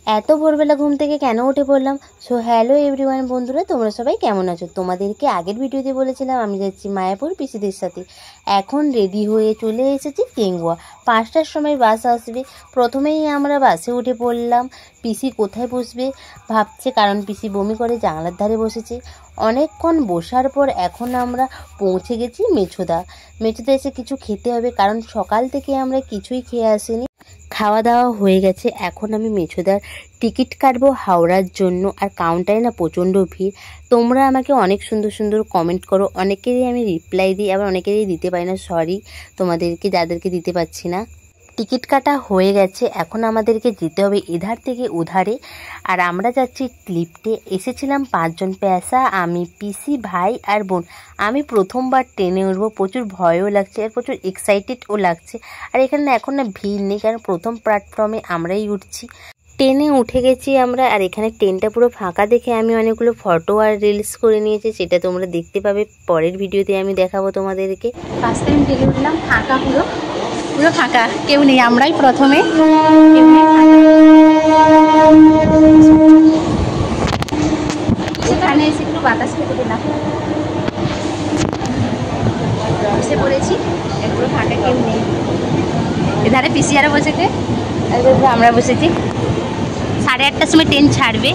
এত ভোরবেলা ঘুম থেকে কেন উঠে পড়লাম। সো হ্যালো এভরিওয়ান বন্ধুরা, তোমরা সবাই কেমন আছো? তোমাদেরকে আগের ভিডিওতে বলেছিলাম আমি যাচ্ছি মায়াপুর পিসিদের সাথে। এখন রেডি হয়ে চলে এসেছি টেঙ্গুয়া। 5টার সময় বাস আসবে। প্রথমেই আমরা বাসে উঠে পড়লাম। পিসি কোথায় বসবে ভাবছে, কারণ পিসি বমি করে জানলার ধারে বসেছে। অনেকক্ষণ বসার পর এখন আমরা পৌঁছে গেছি মেছোদা। মেছোদা এসে কিছু খেতে হবে, কারণ সকাল থেকে আমরা কিছুই খেয়ে আসিনি। খাওয়া দাওয়া হয়ে গেছে। এখন আমি মেছোদার টিকিট কাটবো হাওড়ার জন্য। আর কাউন্টারে না প্রচণ্ড ভিড়। তোমরা আমাকে অনেক সুন্দর সুন্দর কমেন্ট করো, অনেকেরই আমি রিপ্লাই দিই, আবার অনেকেরই দিতে পারি না। সরি তোমাদেরকে, যাদেরকে দিতে পারছি না। টিকিট কাটা হয়ে গেছে, এখন আমাদেরকে যেতে হবে এধার থেকে উধারে। আর আমরা যাচ্ছি লিফটে। এসেছিলাম 5 জন প্যাসা, আমি, পিসি, ভাই আর বোন। আমি প্রথমবার ট্রেনে উঠবো, প্রচুর ভয়ও লাগছে আর প্রচুর এক্সাইটেডও লাগছে। আর এখানে এখন না ভিড় নেই, কারণ প্রথম প্ল্যাটফর্মে আমরাই উঠছি। ট্রেনে উঠে গেছি আমরা। আর এখানে ট্রেনটা পুরো ফাঁকা দেখে আমি অনেকগুলো ফটো আর রিলস করে নিয়েছি, সেটা তোমরা দেখতে পাবে পরের ভিডিওতে, আমি দেখাবো তোমাদেরকে। ফার্স্ট টাইম ট্রেনে উঠলাম, ফাঁকা পুরো পুরো ফাঁকা, কেউ নেই, আমরাই প্রথমে। এখানে এসে একটু বাতাস খেতে দিলাম, বসে পড়েছি। একটু ফাঁকা, কেউ নেই। এধারে পিসিয়ারা বসেছে, আমরা বসেছি। 8:30টার সময় ট্রেন ছাড়বে।